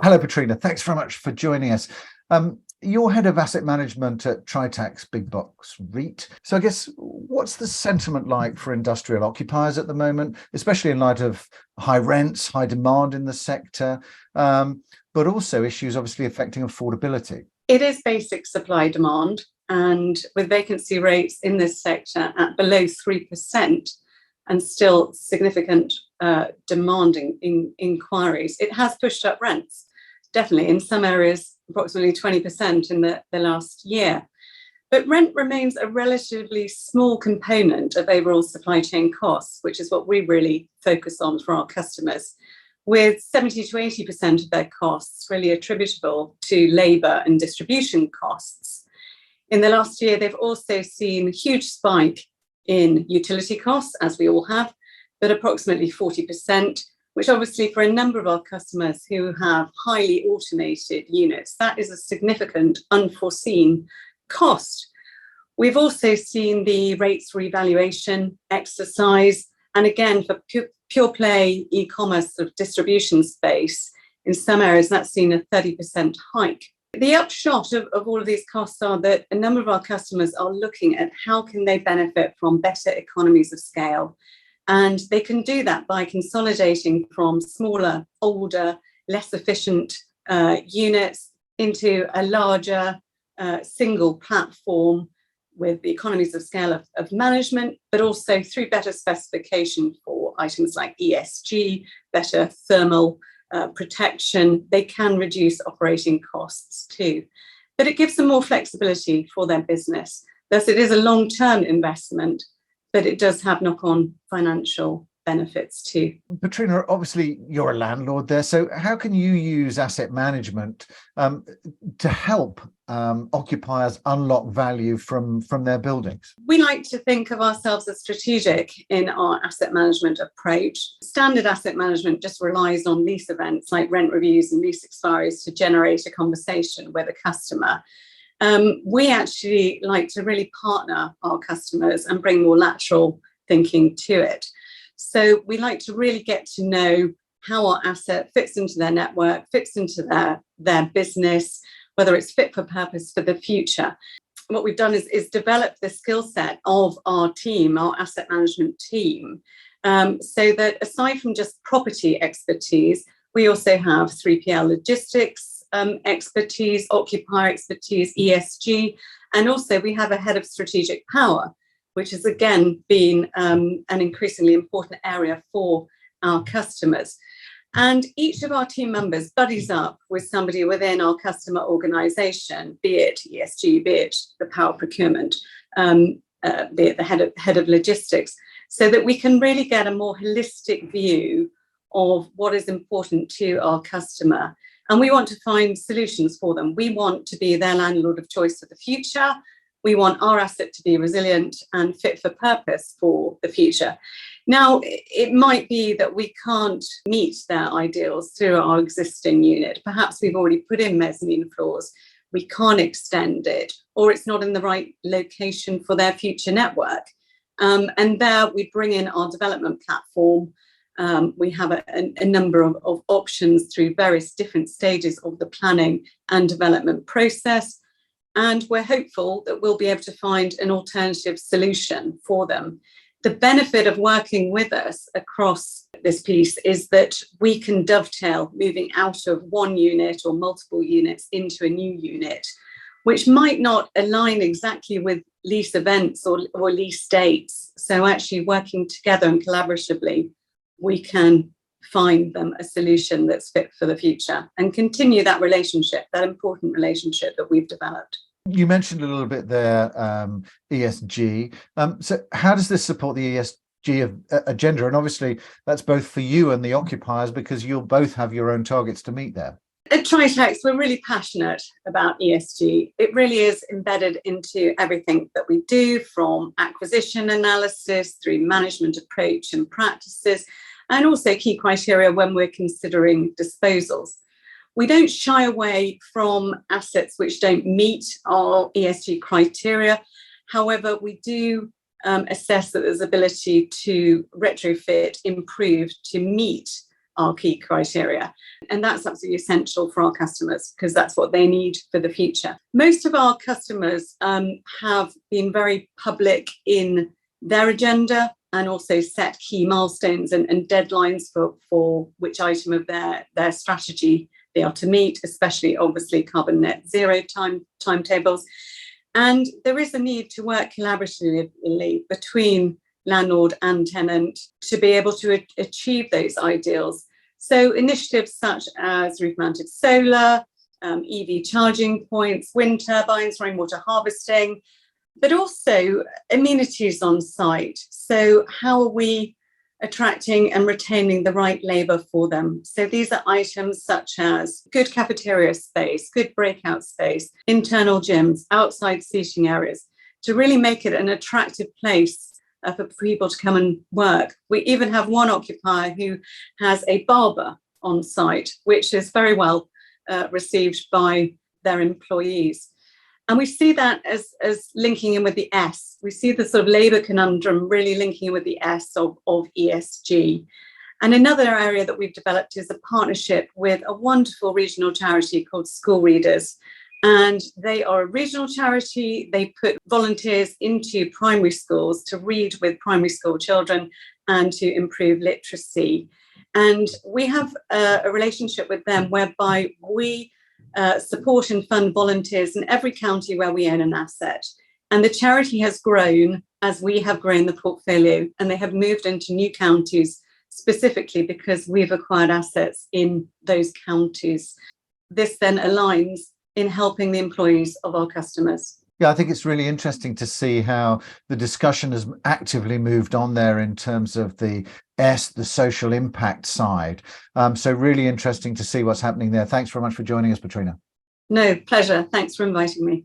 Hello, Petrina. Thanks very much for joining us. You're head of asset management at Tritax Big Box REIT. So I guess what's the sentiment like for industrial occupiers at the moment, especially in light of high rents, high demand in the sector, but also issues obviously affecting affordability? It is basic supply demand, and with vacancy rates in this sector at below 3% and still significant demanding inquiries, it has pushed up rents, definitely in some areas approximately 20% in the last year. But rent remains a relatively small component of overall supply chain costs, which is what we really focus on for our customers, with 70 to 80% of their costs really attributable to labour and distribution costs. In the last year, they've also seen a huge spike in utility costs, as we all have, but approximately 40%, which obviously for a number of our customers who have highly automated units, that is a significant unforeseen cost. We've also seen the rates revaluation exercise, and again, for pure play e-commerce sort of distribution space, in some areas that's seen a 30% hike. The upshot of all of these costs are that a number of our customers are looking at how can they benefit from better economies of scale. And they can do that by consolidating from smaller, older, less efficient units into a larger single platform with the economies of scale of management, but also through better specification for items like ESG, better thermal protection. They can reduce operating costs too. But it gives them more flexibility for their business. Thus, it is a long-term investment, but it does have knock-on financial benefits too. Petrina, obviously you're a landlord there, so how can you use asset management to help occupiers unlock value from their buildings? We like to think of ourselves as strategic in our asset management approach. Standard asset management just relies on lease events like rent reviews and lease expiries to generate a conversation with a customer. We actually like to really partner our customers and bring more lateral thinking to it. So we like to really get to know how our asset fits into their network, fits into their business, whether it's fit for purpose for the future. What we've done is develop the skill set of our team, our asset management team, so that aside from just property expertise, we also have 3PL logistics expertise, occupier expertise, ESG, and also we have a head of strategic power, which has again been an increasingly important area for our customers. And each of our team members buddies up with somebody within our customer organisation, be it ESG, be it the power procurement, be it the head of logistics, so that we can really get a more holistic view of what is important to our customer. And we want to find solutions for them. We want to be their landlord of choice for the future. We want our asset to be resilient and fit for purpose for the future. Now, it might be that we can't meet their ideals through our existing unit. Perhaps we've already put in mezzanine floors. We can't extend it, or it's not in the right location for their future network. And there we bring in our development platform. We have a number of options through various different stages of the planning and development process. And we're hopeful that we'll be able to find an alternative solution for them. The benefit of working with us across this piece is that we can dovetail moving out of one unit or multiple units into a new unit, which might not align exactly with lease events or lease dates. So actually working together and collaboratively, we can find them a solution that's fit for the future and continue that relationship, that important relationship that we've developed. You mentioned a little bit there ESG. So how does this support the ESG agenda? And obviously that's both for you and the occupiers, because you'll both have your own targets to meet there. At Tritax, we're really passionate about ESG. It really is embedded into everything that we do, from acquisition analysis through management approach and practices, and also key criteria when we're considering disposals. We don't shy away from assets which don't meet our ESG criteria. However, we do assess that there's ability to retrofit, improve to meet our key criteria. And that's absolutely essential for our customers because that's what they need for the future. Most of our customers have been very public in their agenda and also set key milestones and deadlines for which item of their strategy they are to meet, especially obviously carbon net zero timetables. And there is a need to work collaboratively between landlord and tenant to be able to achieve those ideals. So initiatives such as roof-mounted solar, EV charging points, wind turbines, rainwater harvesting, but also amenities on site. So how are we attracting and retaining the right labour for them? So these are items such as good cafeteria space, good breakout space, internal gyms, outside seating areas, to really make it an attractive place for people to come and work. We even have one occupier who has a barber on site, which is very well received by their employees. And we see that as linking in with the S. We see the sort of labour conundrum really linking in with the S of ESG. And another area that we've developed is a partnership with a wonderful regional charity called School Readers. And they are a regional charity. They put volunteers into primary schools to read with primary school children and to improve literacy. And we have a relationship with them whereby we support and fund volunteers in every county where we own an asset. And the charity has grown as we have grown the portfolio, and they have moved into new counties specifically because we've acquired assets in those counties. This then aligns in helping the employees of our customers. Yeah, I think it's really interesting to see how the discussion has actively moved on there in terms of the social impact side. So really interesting to see what's happening there. Thanks very much for joining us, Petrina. No, pleasure. Thanks for inviting me.